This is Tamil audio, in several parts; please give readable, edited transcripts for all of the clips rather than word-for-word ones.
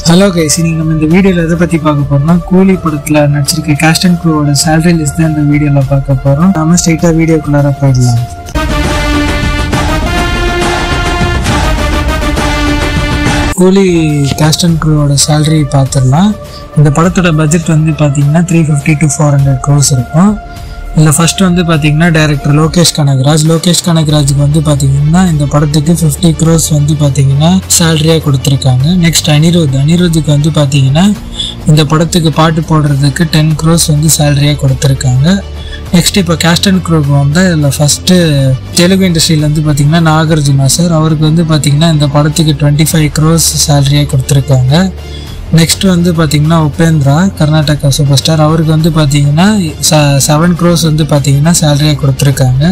ஹலோ கைஸ், இன்னைக்கு நம்ம இந்த வீடியோவில் எதை பற்றி பார்க்க போகிறோம்னா கூலி படத்தில் நடிச்சிருக்க காஸ்ட் அண்ட் க்ரூவோட சேலரி லிஸ்ட் தான் இந்த வீடியோவில் பார்க்க போகிறோம். நம்ம ஸ்ட்ரைட்டாக வீடியோக்குள்ளார போயிடலாம். கூலி காஸ்ட் அண்ட் க்ரூவோட சேலரி பார்த்துடலாம். இந்த படத்தோட பட்ஜெட் வந்து பார்த்தீங்கன்னா 350 to 400 crores இருக்கும். இதில் ஃபர்ஸ்ட் வந்து பார்த்தீங்கன்னா டைரக்டர் லோகேஷ் கனகராஜுக்கு வந்து பார்த்தீங்கன்னா இந்த படத்துக்கு 50 crores வந்து பார்த்தீங்கன்னா சேலரியாக கொடுத்துருக்காங்க. நெக்ஸ்ட் அனிருத்துக்கு வந்து பார்த்தீங்கன்னா இந்த படத்துக்கு பாட்டு போடுறதுக்கு 10 crores வந்து சேலரியாக கொடுத்துருக்காங்க. நெக்ஸ்ட் இப்போ காஸ்ட் அண்ட் க்ரூக்கு வந்து இதில் ஃபஸ்ட்டு தெலுங்கு இண்டஸ்ட்ரியில் வந்து பார்த்தீங்கன்னா நாகார்ஜுனா சார், அவருக்கு வந்து பார்த்தீங்கன்னா இந்த படத்துக்கு 25 crores சேலரியாக கொடுத்துருக்காங்க. நெக்ஸ்ட் வந்து பார்த்தீங்கன்னா உபேந்திரா, கர்நாடகா சூப்பர் ஸ்டார், அவருக்கு வந்து பார்த்தீங்கன்னா 7 crores வந்து பார்த்தீங்கன்னா சேலரியாக கொடுத்துருக்காங்க.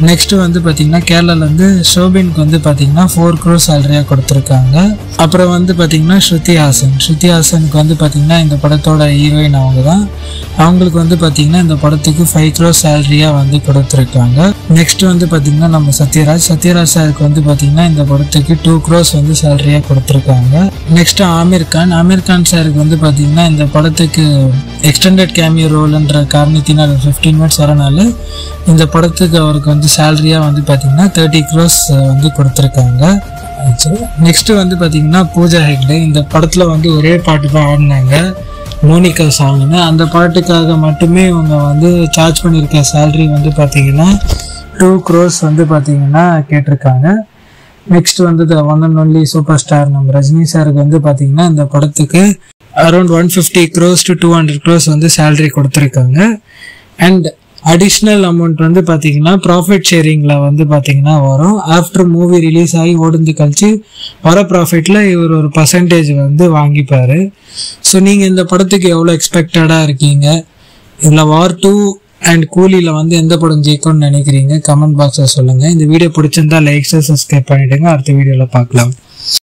நெக்ஸ்ட் வந்து பார்த்தீங்கன்னா கேரளாவில் வந்து ஷோபினுக்கு வந்து பார்த்தீங்கன்னா 4 crores சேலரியாக கொடுத்துருக்காங்க. அப்புறம் வந்து பார்த்தீங்கன்னா ஸ்ருதி ஹாசனுக்கு வந்து பார்த்தீங்கன்னா இந்த படத்தோட ஹீரோயின் அவங்க தான், அவங்களுக்கு வந்து பார்த்தீங்கன்னா இந்த படத்துக்கு 5 crores சேலரியாக வந்து கொடுத்துருக்காங்க. நெக்ஸ்ட் வந்து பார்த்தீங்கன்னா நம்ம சத்யராஜ் சாருக்கு வந்து பார்த்தீங்கன்னா இந்த படத்துக்கு 2 crores வந்து சேலரியாக கொடுத்துருக்காங்க. நெக்ஸ்ட் ஆமீர் கான் சாருக்கு வந்து பார்த்தீங்கன்னா இந்த படத்துக்கு எக்ஸ்டெண்டட் கேமியோ ரோல்ன்ற காரணத்தினால் 15 minutes வரனால இந்த படத்துக்கு அவருக்கு வந்து சேலரியாக வந்து பார்த்தீங்கன்னா 30 crores வந்து கொடுத்துருக்காங்க. நெக்ஸ்ட் வந்து பார்த்தீங்கன்னா பூஜா ஹெக்டே, இந்த படத்தில் வந்து ஒரே பாட்டு தான் ஆடினாங்க, மோனிகா சாங்னு. அந்த பாட்டுக்காக மட்டுமே இவங்க வந்து சார்ஜ் பண்ணியிருக்க சேலரி வந்து பார்த்தீங்கன்னா 2 crores வந்து பார்த்தீங்கன்னா கேட்டிருக்காங்க. நெக்ஸ்ட் வந்து one and only super star நம்ம ரஜினி சாருக்கு வந்து பார்த்தீங்கன்னா இந்த படத்துக்கு அரௌண்ட் 150 crores to 200 crores வந்து சேலரி கொடுத்துருக்காங்க. அண்ட் அடிஷ்னல் அமௌண்ட் வந்து பார்த்தீங்கன்னா ப்ராஃபிட் ஷேரிங்கில் வந்து பார்த்தீங்கன்னா வரும். ஆஃப்டர் மூவி ரிலீஸ் ஆகி ஓடுந்து கழிச்சு வர ப்ராஃபிட்டில் இவர் ஒரு பர்சன்டேஜ் வந்து வாங்கிப்பார். ஸோ நீங்கள் இந்த படத்துக்கு எவ்வளோ எக்ஸ்பெக்டடாக இருக்கீங்க? இதில் வார் 2 அண்ட் கூலியில் வந்து எந்த படம் ஜெயிக்கும்னு நினைக்கிறீங்க? கமெண்ட் பாக்ஸில் சொல்லுங்கள். இந்த வீடியோ பிடிச்சிருந்தா லைக் சப்ஸ்கிரைப் பண்ணிவிடுங்க. அடுத்த வீடியோவில் பார்க்கலாம்.